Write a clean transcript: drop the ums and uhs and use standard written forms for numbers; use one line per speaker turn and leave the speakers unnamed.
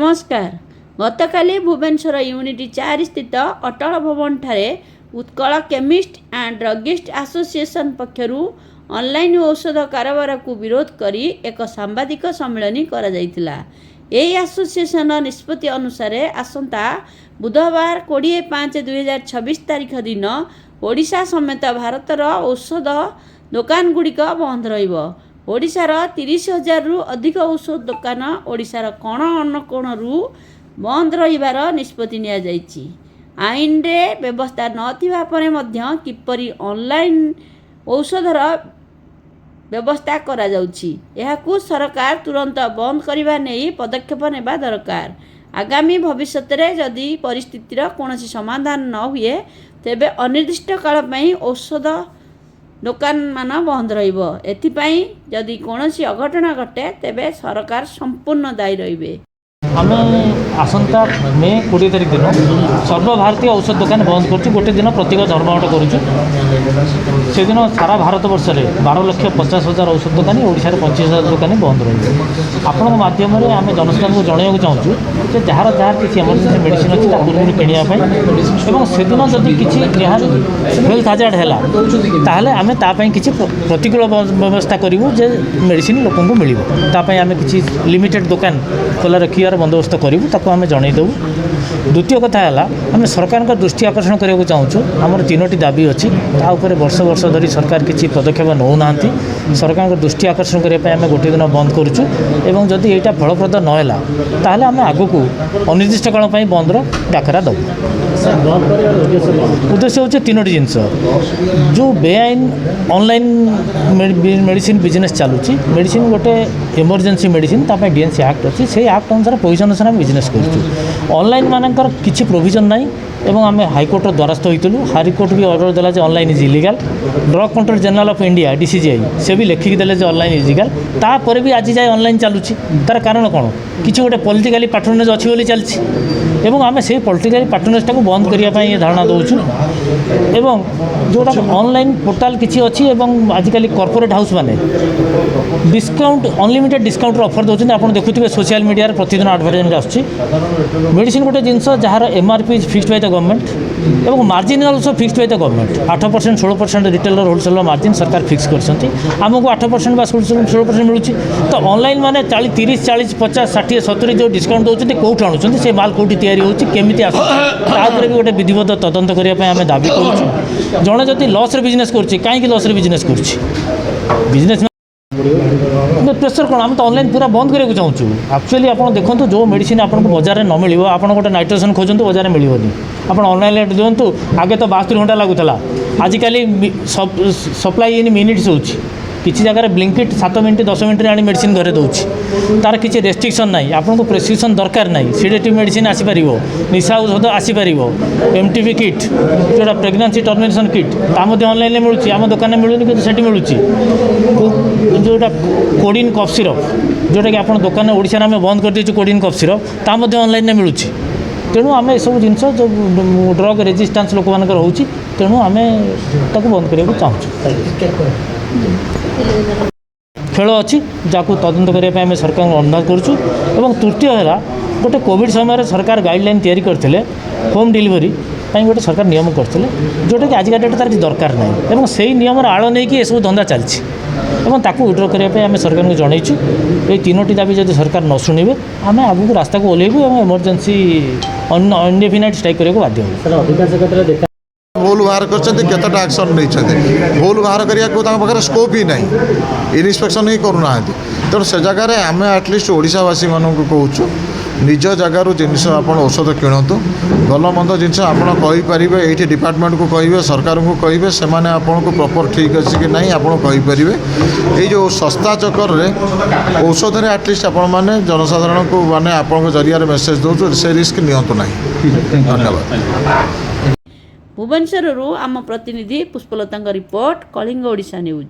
नमस्कार। गतकाली भुवनेश्वर यूनिटी 4 स्थित अटल भवन ठारे Utkal Chemist and Druggist Association पक्षरु ऑनलाइन औषध कारबार को विरोध करी एक सांबादिक सम्मेलन करा जायतिला। एही एसोसिएशन निष्पत्ति अनुसार आसंता बुधवार 20/5/2026 तारीख दिन ओडिशा समेत भारतर औषध दुकान गुड़िक बंद रहिबो। ओडिशार 30,000 रु अधिक औषध दुकान ओडिशार कोण अनुकोणरू बंद रहिबार निष्पत्ति निया जायछि। आईन रे व्यवस्था नथिबा परे मध्य किपरि ऑनलाइन औषधर व्यवस्था करा जाउछि एहाकू सरकार तुरंत बंद करिबा नै पदक्षेप नेबा दरकार। आगामी भविष्य रे जदि परिस्थितिर कोनोसी समाधान न हुए तेबे अनिर्दिष्ट काल पई औषध दुकान मान बंद रहिबो। एथिपाई जदि कोनोसी अघटना घटे तेबे सरकार संपूर्ण दायी रहिबे।
आम आसंता मे 20 तारीख दिन सर्वभारतीय औषध दुकान बंद कर गोटे दिन प्रतीक धर्मघट करुँ। दिन सारा भारत वर्ष में 12,50,000 औषध दुकानी ओडिशार 25,000 दुकानी बंद रही। आपण माध्यम आम जनसाधारण को जनवाक चाहूँ कि जार जार किसी एमरजेंसी मेडिसिन अच्छी पूर्व किणा से दिन जदि किसी हेल्थ हाजार्ड है आम तापाई किसी प्रतिकूल व्यवस्था करूँ जे मेडिसिन लोक मिल आम किसी लिमिटेड दुकान खोला रखियार बंदोबस्त करूँ ताको आम जनईदेव। द्वितीय कथा है आम सरकार का दृष्टि आकर्षण करने चाहूँ आमर 3टी दाबी अच्छी तापर वर्ष वर्ष धरी सरकार किसी पदक्षेप नौना। सरकार का दृष्टि आकर्षण करने आम गोटे दिन बंद करूँ जदि यहाँ फलप्रद नहला ताल आम आग को अनिर्दिष्ट काल बंदर डाकरा देव। उद्देश्य हूँ 3टी जिनस जो बेआईन ऑनलाइन मेडिसिन बिजनेस चलुची मेडिसिन गोटे इमरजेंसी मेडिसिन ताप डीएनसी एक्ट अच्छी से एक्ट अनुसार पैसा अनुसार आम बिजनेस कर ऑनलाइन मानकर किसी प्रोविजन ना एवं आम हाईकोर्ट द्वारस्थ होइतलु। हाईकोर्ट भी ऑर्डर देला जे online is illegal. Drug control general of India DCGI से भी लिखिक देले जे ऑनलाइन इज इलीगल। तापर भी आज जाए ऑनलाइन चलुची तार कारण कौन किसी गोटे पॉलिटिकली पैट्रोनेज अच्छी बोली चलछि एवं आम से पॉलिटिकली पैट्रोनेज टाको बंद करने धारणा दौचु। एवं जोटा ऑनलाइन पोर्टाल किसी अच्छी एवं आजिकल कॉर्पोरेट हाउस माने डिस्काउंट अनलिमिटेड डिस्काउंट ऑफर दौरान आप देखुए सोशल मीडिया प्रतिदिन एडवर्टाइजमेंट आसुच्छी। मेडिसिन गोटे जिनस जार MRP fixed by the government एवं margin also fixed by the government. 8% 16% retailer wholesaler margin सरकार फिक्स करछंती आमको 8% बा 16% मिलूँ। तो ऑनलाइन माने 30 40 50 60 70 जो डिस्काउंट दौरान कौट आणुंट से माल कौटी तैयारी होची केमिति आसुपर भी गोटे विधिवत तदंत करने आम दाबी करूँ। जड़े जदि लॉस रे बिजनेस करुच्ची कहीं लॉस रे बिजनेस करुच्ची बिजनेस प्रेसर कौन आम तो ऑनलाइन पूरा बंद करने चाहूँ। एक्चुअली आप देखो जो मेडिसिन आपको बजार में न मिल आप गोटे नाइट्रोजन खोजत बजार में मिलनी आप ऑनलाइन दिंतु आगे तो 72 घंटा लगुला आजिकल सप्लाई इन मिनिट्स हो किसी जगह ब्लिंकिट 7 मिनट 10 मिनट आनी मेडिसिन घरे दूसरी तार किसी रेस्ट्रिक्शन ना आपको प्रेस्क्रिप्शन दरकार ना सीडेटिव मेडिसिन आसीपर निशा औषध आसीपर एमटीबी किट जोटा प्रेगनेंसी टर्मिनेशन किट ता ऑनलाइन मिलूँ आम दुकान में मिलूनी कि मिलूँ जोटा कोडिन कफ सिरप जोटा कि आप दुकान ओडिशा आम बंद कर दीचु कोडिन कफ सिरप ता ऑनलाइन मिलूँ। तेणु आम सब जिन जो ड्रग रेजिस्टेंस लोक मान रोचे तेणु आम बंद करने चाहूँ। खेल अच्छी जहाँ तदंत करने सरकार अनुरोध करुँ। तृतीय है गोटे कोविड समय सरकार गाइडलाइन तैयारी करते होम डिलीवरी गोटे सरकार नियम करते जोटा कि आजिका डेट तार किसी दरकार ना और से नियम आड़ नहीं कि सब धंदा चलती विड्र करने आम सरकार को जनईचु। ये 3टी दाबी जब सरकार न शुणे आम आगे रास्ता को ओह्लैबू और इमरजेंसी अनडेफिनाइट स्ट्राइक करने को बाध्य हो।
भूल बाहर करता एक्शन नहीं भूल बाहर करने स्कोप ही ना इन्स्पेक्शन ही करूना तेणु से जगह आम एटलिस्ट ओडावासी मानक कहूँ निज जगार जिनस आप औषध किणतु भल मंद जिनस आपरे ये डिपार्टमेंट को कहे सरकार को कहे से आपको प्रॉपर ठीक अच्छे कि नहीं आपरे ये जो सस्ता चक्कर में औषध एटलिस्ट आपण मैंने जनसाधारण को माने आपण जरिया मेसेज दौर से रिस्क नियंतु ना। धन्यवाद।
भुवनेश्वर आम प्रतिनिधि पुष्पलता रिपोर्ट कलिंग ओडिशा न्यूज।